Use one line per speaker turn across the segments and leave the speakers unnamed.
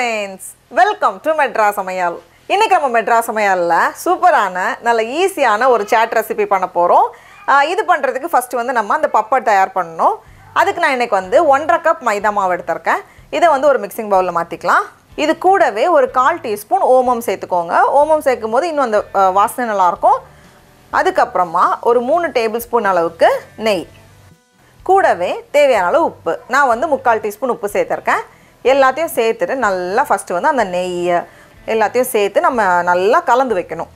friends, welcome to Madras Samayal. இன்னைக்கு நம்ம மெட்ராஸ் சமையல்ல சூப்பரான நல்ல ஈஸியான ஒரு சாட் ரெசிபி பண்ண போறோம். இது பண்றதுக்கு ஃபர்ஸ்ட் வந்து நம்ம அந்த பப்பட் தயார் பண்ணனும். அதுக்கு நான் இன்னைக்கு வந்து 1.5 கப் மைதா மாவு எடுத்துர்க்கேன். இத வந்து ஒரு மிக்சிங் பவுல்ல மாத்திக்கலாம். இது கூடவே ஒரு 1/4 டீஸ்பூன் ஓமம் சேர்த்துக்கோங்க. ஓமம் சேர்க்கும்போது இன்னும் அந்த வாசனை நல்லா இருக்கும். அதுக்கு அப்புறமா ஒரு 3 டேபிள்ஸ்பூன் அளவுக்கு நெய். கூடவே தேவையான அளவு உப்பு. நான் வந்து 3/4 டீஸ்பூன் உப்பு சேர்த்திருக்கேன். எல்லாத்தையும் சேர்த்துட்டு நல்லா ஃபர்ஸ்ட் வந்து அந்த நெய் எல்லாத்தையும் சேர்த்து நம்ம நல்லா கலந்து வைக்கணும்.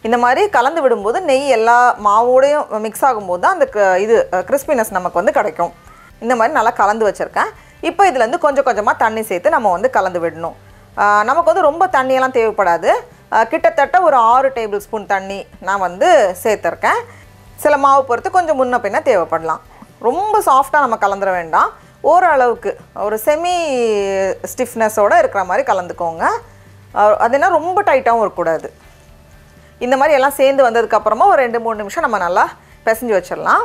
இந்த மாதிரி கலந்து விடும்போது நெய் எல்லா மாவோடையும் மிக்ஸ் ஆகும்போது தான் அந்த இது கிறிஸ்பினஸ் நமக்கு வந்து கிடைக்கும். இந்த மாதிரி நல்லா கலந்து வச்சுருக்கேன். இப்போ இதுலேருந்து கொஞ்சம் கொஞ்சமாக தண்ணி சேர்த்து நம்ம வந்து கலந்து விடணும். நமக்கு வந்து ரொம்ப தண்ணியெல்லாம் தேவைப்படாது. கிட்டத்தட்ட ஒரு 6 டேபிள் ஸ்பூன் தண்ணி நான் வந்து சேர்த்துருக்கேன். சில மாவு பொறுத்து கொஞ்சம் முன்ன பின்ன தேவைப்படலாம். ரொம்ப சாஃப்டாக நம்ம கலந்துட வேண்டாம். ஓரளவுக்கு ஒரு செமி ஸ்டிஃப்னஸோடு இருக்கிற மாதிரி கலந்துக்கோங்க. அதுனா ரொம்ப டைட்டாகவும் இருக்கக்கூடாது. இந்த மாதிரி எல்லாம் சேர்ந்து வந்ததுக்கப்புறமா ஒரு 2-3 நிமிஷம் நம்ம நல்லா பிசைஞ்சு வச்சிடலாம்.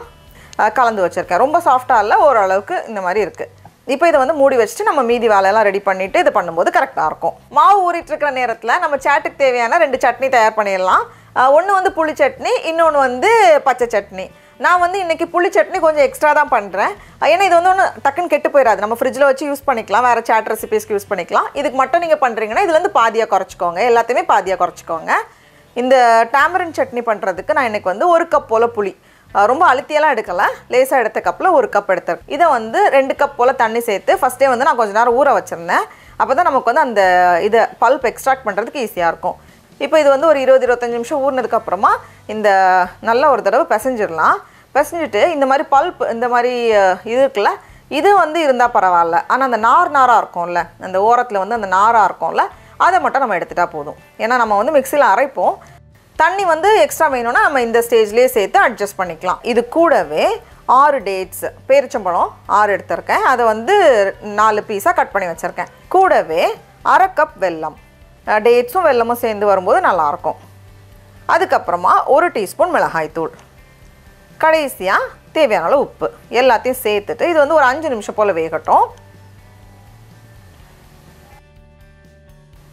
கலந்து வச்சுருக்கேன். ரொம்ப சாஃப்டாக இல்லை, ஓரளவுக்கு இந்த மாதிரி இருக்குது. இப்போ இதை வந்து மூடி வச்சுட்டு நம்ம மீதி வேலையெல்லாம் ரெடி பண்ணிவிட்டு இது பண்ணும்போது கரெக்டாக இருக்கும். மாவு ஊறிட்டு இருக்கிற நேரத்தில் நம்ம சாட்டுக்கு தேவையான 2 சட்னி தயார் பண்ணிடலாம். ஒன்று வந்து புளி சட்னி, இன்னொன்று வந்து பச்சை சட்னி. நான் வந்து இன்றைக்கி புளி சட்னி கொஞ்சம் எக்ஸ்ட்ரா தான் பண்ணுறேன். ஏன்னா இது வந்து ஒன்று டக்குன்னு கெட்டு போயிடாது. நம்ம ஃப்ரிட்ஜில் வச்சு யூஸ் பண்ணிக்கலாம், வேறு சாட் ரெசிபீஸ்க்கு யூஸ் பண்ணிக்கலாம். இதுக்கு மட்டும் நீங்கள் பண்ணுறீங்கன்னா இதுலேருந்து பாதியாக குறைச்சிக்கோங்க. எல்லாத்தையுமே பாதியாக குறைச்சிக்கோங்க. இந்த டாமரின் சட்னி பண்ணுறதுக்கு நான் இன்றைக்கி வந்து 1 கப் போல் புளி, ரொம்ப அழுத்தியெல்லாம் எடுக்கலை, லேசாக எடுத்த கப்பில் 1 கப் எடுத்துருக்கேன். இதை வந்து 2 கப் போல் தண்ணி சேர்த்து ஃபஸ்ட்டே வந்து நான் கொஞ்சம் நேரம் ஊற வச்சுருந்தேன். அப்போ தான் நமக்கு வந்து அந்த இதை பல்ப் எக்ஸ்ட்ராக்ட் பண்ணுறதுக்கு ஈஸியாக இருக்கும். இப்போ இது வந்து ஒரு 20-25 நிமிஷம் ஊறினதுக்கப்புறமா இந்த நல்ல ஒரு தடவை பிசைஞ்சிடலாம். பிசைஞ்சிட்டு இந்த மாதிரி பல்ப் இந்த மாதிரி இது இருக்குல்ல, இது வந்து இருந்தால் பரவாயில்ல. ஆனால் அந்த நாராக இருக்கும்ல, அந்த ஓரத்தில் வந்து அந்த நாராக இருக்கும்ல, அதை மட்டும் நம்ம எடுத்துகிட்டா போதும். ஏன்னா நம்ம வந்து மிக்சியில் அரைப்போம். தண்ணி வந்து எக்ஸ்ட்ரா வேணும்னா நம்ம இந்த ஸ்டேஜ்லேயே சேர்த்து அட்ஜஸ்ட் பண்ணிக்கலாம். இது கூடவே 6 டேட்ஸ், பேரிச்சம்பழம் 6 எடுத்திருக்கேன். அதை வந்து 4 பீஸாக கட் பண்ணி வச்சுருக்கேன். கூடவே 1/2 கப் வெல்லம். டேட்ஸும் வெல்லமும் சேர்ந்து வரும்போது நல்லாயிருக்கும். அதுக்கப்புறமா 1 டீஸ்பூன் மிளகாய்த்தூள். கடைசியாக தேவையான அளவு உப்பு. எல்லாத்தையும் சேர்த்துட்டு இது வந்து ஒரு 5 நிமிஷம் போல் வேகட்டும்.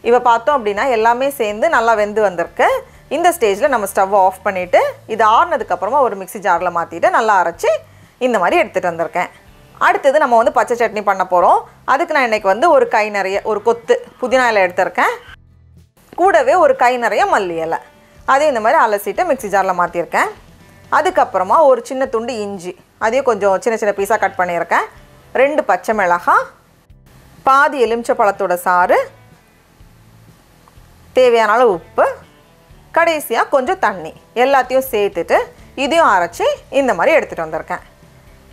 இப்போ பார்த்தோம் அப்படின்னா எல்லாமே சேர்ந்து நல்லா வெந்து வந்திருக்கு. இந்த ஸ்டேஜில் நம்ம ஸ்டவ்வை ஆஃப் பண்ணிவிட்டு இது ஆறுனதுக்கப்புறமா ஒரு மிக்ஸி ஜாரில் மாற்றிட்டு நல்லா அரைச்சி இந்த மாதிரி எடுத்துகிட்டு வந்திருக்கேன். அடுத்தது நம்ம வந்து பச்சை சட்னி பண்ண போகிறோம். அதுக்கு நான் இன்றைக்கி வந்து ஒரு கை நிறைய ஒரு கொத்து புதினா இலை எடுத்திருக்கேன். கூடவே ஒரு கை நிறைய மல்லி இலை, அதையும் இந்த மாதிரி அலசிட்டு மிக்ஸி ஜாரில் மாற்றிருக்கேன். அதுக்கப்புறமா ஒரு சின்ன துண்டு இஞ்சி, அதையும் கொஞ்சம் சின்ன சின்ன பீஸாக கட் பண்ணியிருக்கேன். 2 பச்சை மிளகாய், பாதி எலுமிச்சை பழத்தோட சாறு, தேவையான அளவு உப்பு, கடைசியாக கொஞ்சம் தண்ணி எல்லாத்தையும் சேர்த்துட்டு இதையும் அரைச்சி இந்த மாதிரி எடுத்துகிட்டு வந்திருக்கேன்.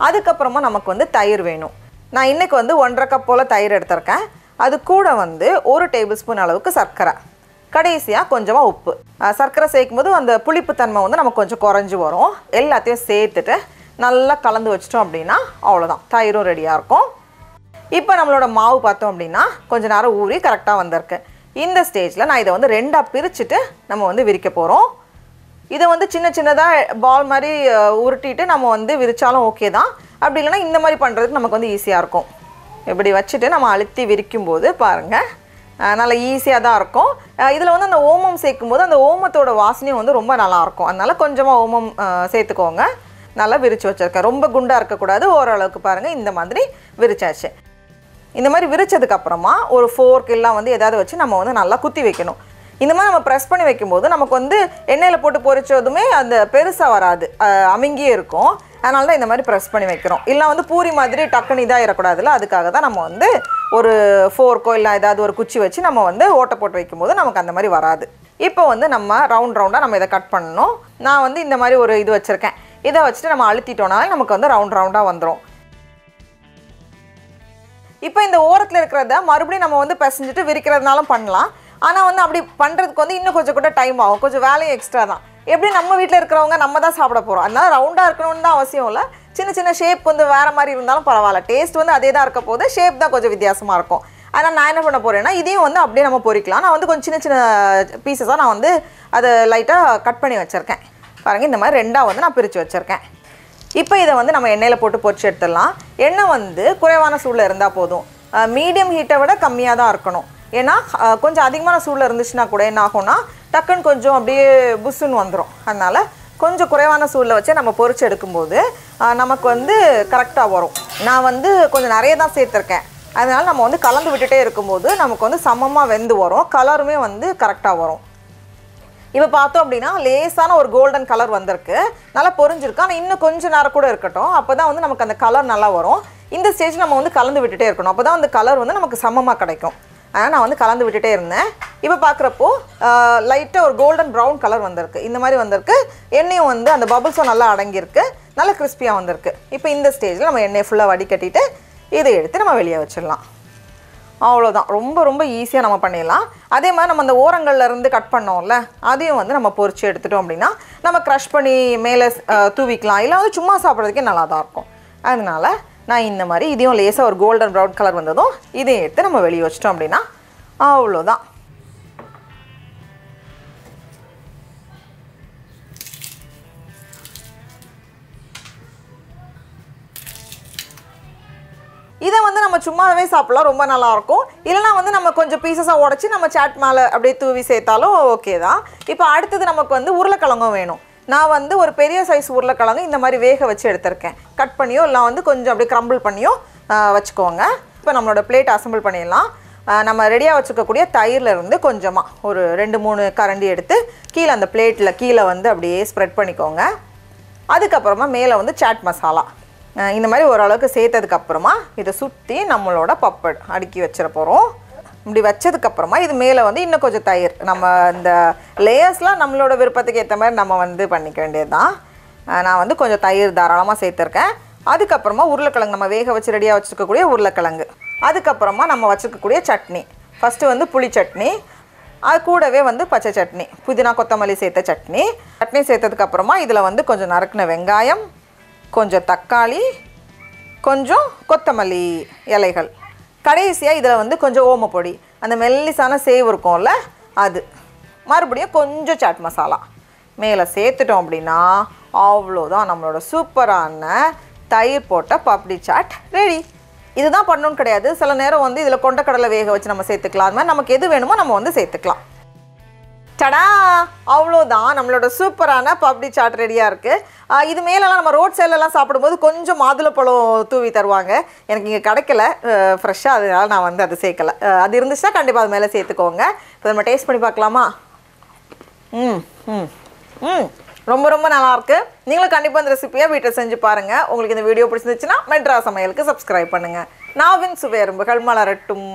அதுக்கப்புறமா நமக்கு வந்து தயிர் வேணும். நான் இன்றைக்கி வந்து 1.5 கப் போல் தயிர் எடுத்திருக்கேன். அது கூட வந்து 1 டேபிள் ஸ்பூன் அளவுக்கு சர்க்கரை, கடைசியாக கொஞ்சமாக உப்பு. சர்க்கரை சேர்க்கும் போது அந்த புளிப்பு தன்மை வந்து நமக்கு கொஞ்சம் குறைஞ்சி வரும். எல்லாத்தையும் சேர்த்துட்டு நல்லா கலந்து வச்சிட்டோம் அப்படின்னா அவ்வளோதான், தயிரும் ரெடியாக இருக்கும். இப்போ நம்மளோட மாவு பார்த்தோம் அப்படின்னா கொஞ்சம் நேரம் ஊறி கரெக்டாக வந்திருக்கு. இந்த ஸ்டேஜில் நான் இதை வந்து 2ஆக பிரிச்சுட்டு நம்ம வந்து விரிக்க போகிறோம். இதை வந்து சின்ன சின்னதாக பால் மாதிரி உருட்டிட்டு நம்ம வந்து விரித்தாலும் ஓகே தான். அப்படி இல்லைனா இந்த மாதிரி பண்ணுறதுக்கு நமக்கு வந்து ஈஸியாக இருக்கும். இப்படி வச்சுட்டு நம்ம அழுத்தி விரிக்கும்போது பாருங்கள் நல்லா ஈஸியாக தான் இருக்கும். இதில் வந்து அந்த ஓமம் சேர்க்கும்போது அந்த ஓமத்தோட வாசனையும் வந்து ரொம்ப நல்லாயிருக்கும். அதனால் கொஞ்சமாக ஓமம் சேர்த்துக்கோங்க. நல்லா விரித்து வச்சுருக்கேன். ரொம்ப குண்டாக இருக்கக்கூடாது, ஓரளவுக்கு பாருங்கள் இந்த மாதிரி விரிச்சாச்சு. இந்த மாதிரி விரிச்சதுக்கப்புறமா ஒரு ஃபோர்க் எல்லாம் வந்து எதாவது வச்சு நம்ம வந்து நல்லா குத்தி வைக்கணும். இந்த மாதிரி நம்ம ப்ரெஸ் பண்ணி வைக்கும்போது நமக்கு வந்து எண்ணெயில் போட்டு பொரிச்சதுமே அந்த பெருசாக வராது, அமுங்கியே இருக்கும். அதனால தான் இந்த மாதிரி ப்ரெஸ் பண்ணி வைக்கிறோம். இல்லை வந்து பூரி மாதிரி டக்குன்னு இதாக இருக்கக்கூடாதுல்ல, அதுக்காக தான் நம்ம வந்து ஒரு ஃபோர்க்கோ இல்லை ஏதாவது ஒரு குச்சி வச்சு நம்ம வந்து ஓட்டை போட்டு வைக்கும்போது நமக்கு அந்த மாதிரி வராது. இப்போ வந்து நம்ம ரவுண்டாக நம்ம இதை கட் பண்ணணும். நான் வந்து இந்த மாதிரி ஒரு இது வச்சுருக்கேன். இதை வச்சுட்டு நம்ம அழுத்திட்டோம்னாலே நமக்கு வந்து ரவுண்டாக வந்துடும். இப்போ இந்த ஓரத்தில் இருக்கிறத மறுபடியும் நம்ம வந்து பிசைஞ்சிட்டு விரிக்கிறதுனாலும் பண்ணலாம். ஆனால் வந்து அப்படி பண்ணுறதுக்கு வந்து இன்னும் கொஞ்சம் கூட டைம் ஆகும், கொஞ்சம் வேலையும் எக்ஸ்ட்ரா தான். எப்படி நம்ம வீட்டில் இருக்கிறவங்க நம்ம தான் சாப்பிட போகிறோம், அதனால ரவுண்டாக இருக்கணும்னு தான் அவசியம் இல்லை. சின்ன சின்ன ஷேப் வந்து வேறு மாதிரி இருந்தாலும் பரவாயில்ல, டேஸ்ட் வந்து அதே தான் இருக்க போது, ஷேப் தான் கொஞ்சம் வித்தியாசமாக இருக்கும். அதனால் நான் என்ன பண்ண போகிறேன்னா இதையும் வந்து அப்படியே நம்ம பொரிக்கலாம். நான் வந்து கொஞ்சம் சின்ன சின்ன பீசஸாக நான் வந்து அதை லைட்டாக கட் பண்ணி வச்சுருக்கேன். பாருங்கள் இந்த மாதிரி 2ஆக வந்து நான் பிரித்து வச்சுருக்கேன். இப்போ இதை வந்து நம்ம எண்ணெயில் போட்டு பொரிச்சு எடுத்துடலாம். எண்ணெய் வந்து குறைவான சூடில் இருந்தால் போதும். மீடியம் ஹீட்டை விட கம்மியாக தான் இருக்கணும். ஏன்னா கொஞ்சம் அதிகமான சூடில் இருந்துச்சுன்னா கூட என்ன ஆகும்னா டக்குன்னு கொஞ்சம் அப்படியே புஷ்ஷுன்னு வந்துடும். அதனால் கொஞ்சம் குறைவான சூடில் வச்சு நம்ம பொரிச்சு எடுக்கும்போது நமக்கு வந்து கரெக்டாக வரும். நான் வந்து கொஞ்சம் நிறைய தான் சேர்த்துருக்கேன். அதனால் நம்ம வந்து கலந்து விட்டுட்டே இருக்கும்போது நமக்கு வந்து சமமாக வெந்து வரும். கலருமே வந்து கரெக்டாக வரும். இப்போ பார்த்தோம் அப்படின்னா லேசான ஒரு கோல்டன் கலர் வந்திருக்கு, நல்லா பொரிஞ்சிருக்கு. ஆனால் இன்னும் கொஞ்சம் நேரம் கூட இருக்கட்டும், அப்போ தான் வந்து நமக்கு அந்த கலர் நல்லா வரும். இந்த ஸ்டேஜ் நம்ம வந்து கலந்து விட்டுட்டே இருக்கணும், அப்போ தான் அந்த கலர் வந்து நமக்கு சமமாக கிடைக்கும். அதனால் நான் வந்து கலந்து விட்டுட்டே இருந்தேன். இப்போ பார்க்குறப்போ லைட்டாக ஒரு கோல்டன் ப்ரௌன் கலர் வந்திருக்கு, இந்த மாதிரி வந்திருக்கு. எண்ணெயும் வந்து அந்த பபுள்ஸும் நல்லா அடங்கியிருக்கு, நல்லா கிறிஸ்பியாக வந்திருக்கு. இப்போ இந்த ஸ்டேஜில் நம்ம எண்ணெயை ஃபுல்லாக வடிகட்டிட்டு இதை எடுத்து நம்ம வெளியே வச்சிடலாம். அவ்வளோதான், ரொம்ப ரொம்ப ஈஸியாக நம்ம பண்ணிடலாம். அதே மாதிரி நம்ம அந்த ஓரங்கள்லேருந்து கட் பண்ணோம்ல, அதையும் வந்து நம்ம பொரிச்சு எடுத்துட்டோம் அப்படின்னா நம்ம க்ரஷ் பண்ணி மேலே தூவிக்கலாம், இல்லை வந்து சும்மா சாப்பிட்றதுக்கே நல்லா தான் இருக்கும். அதனால் நான் இந்த மாதிரி இதையும் லேசாக ஒரு கோல்டன் ப்ரௌன் கலர் வந்ததும் இதையும் எடுத்து நம்ம வெளியே வச்சிட்டோம் அப்படின்னா அவ்வளோதான். இதை வந்து நம்ம சும்மாவே சாப்பிடலாம், ரொம்ப நல்லாயிருக்கும். இல்லைனா வந்து நம்ம கொஞ்சம் பீசஸாக உடச்சி நம்ம சாட் மேலே அப்படியே தூவி சேர்த்தாலும் ஓகே தான். இப்போ அடுத்தது நமக்கு வந்து உருளைக்கிழங்கும் வேணும். நான் வந்து ஒரு பெரிய சைஸ் உருளைக்கிழங்கு இந்த மாதிரி வேக வச்சு எடுத்திருக்கேன். கட் பண்ணியோ இல்லை வந்து கொஞ்சம் அப்படியே க்ரம்பிள் பண்ணியோ வச்சுக்கோங்க. இப்போ நம்மளோட பிளேட் அசம்பிள் பண்ணிடலாம். நம்ம ரெடியாக வச்சுக்கக்கூடிய தயிர்லேருந்து கொஞ்சமாக ஒரு 2-3 கரண்டி எடுத்து கீழே அந்த பிளேட்டில் கீழே வந்து அப்படியே ஸ்ப்ரெட் பண்ணிக்கோங்க. அதுக்கப்புறமா மேலே வந்து சாட் மசாலா இந்த மாதிரி ஓரளவுக்கு சேர்த்ததுக்கப்புறமா இதை சுற்றி நம்மளோட பப்பட் அடுக்கி வச்சிட போகிறோம். இப்படி வச்சதுக்கப்புறமா இது மேலே வந்து இன்னும் கொஞ்சம் தயிர், நம்ம இந்த லேயர்ஸ்லாம் நம்மளோட விருப்பத்துக்கு ஏற்ற மாதிரி நம்ம வந்து பண்ணிக்க வேண்டியது தான். நான் வந்து கொஞ்சம் தயிர் தாராளமாக சேர்த்துருக்கேன். அதுக்கப்புறமா உருளைக்கிழங்கு நம்ம வேக வச்சு ரெடியாக வச்சுருக்கக்கூடிய உருளைக்கிழங்கு, அதுக்கப்புறமா நம்ம வச்சுருக்கக்கூடிய சட்னி. ஃபஸ்ட்டு வந்து புளி சட்னி, அது கூடவே வந்து பச்சை சட்னி, புதினா கொத்தமல்லி சேர்த்த சட்னி. சட்னி சேர்த்ததுக்கப்புறமா இதில் வந்து கொஞ்சம் நறுக்கின வெங்காயம், கொஞ்சம் தக்காளி, கொஞ்சம் கொத்தமல்லி இலைகள், கடைசியாக இதில் வந்து கொஞ்சம் ஓமப்பொடி, அந்த மெல்லிசான சேவ் இருக்கும்ல அது, மறுபடியும் கொஞ்சம் சாட் மசாலா மேலே சேர்த்துட்டோம் அப்படின்னா அவ்வளோதான், நம்மளோட சூப்பரான தயிர் போட்ட பப்டி சாட் ரெடி. இதுதான் பண்ணணும்னு கிடையாது, சில நேரம் வந்து இதில் கொண்டக்கடலை வேக வச்சு நம்ம சேர்த்துக்கலாம். அது மாதிரி நமக்கு எது வேணுமோ நம்ம வந்து சேர்த்துக்கலாம். சடா, அவ்வளோதான், நம்மளோட சூப்பரான பப்டி சாட் ரெடியாக இருக்குது. இது மேலெல்லாம் நம்ம ரோட் சைட்லலாம் சாப்பிடும்போது கொஞ்சம் மாதுளப்பழம் தூவி தருவாங்க. எனக்கு இங்கே கிடைக்கல ஃப்ரெஷ்ஷாக, அதனால் நான் வந்து அது சேர்க்கலை. அது இருந்துச்சுன்னா கண்டிப்பாக அது மேலே சேர்த்துக்கோங்க. இப்போ நம்ம டேஸ்ட் பண்ணி பார்க்கலாமா? ரொம்ப ரொம்ப நல்லாயிருக்கு. நீங்களும் கண்டிப்பாக இந்த ரெசிபியை வீட்டில் செஞ்சு பாருங்கள். உங்களுக்கு இந்த வீடியோ பிடிச்சிருந்துச்சுன்னா மெட்ராஸ் சமையலுக்கு சப்ஸ்கிரைப் பண்ணுங்கள். நாவின் சுவையரும்புகள் மலரட்டும்.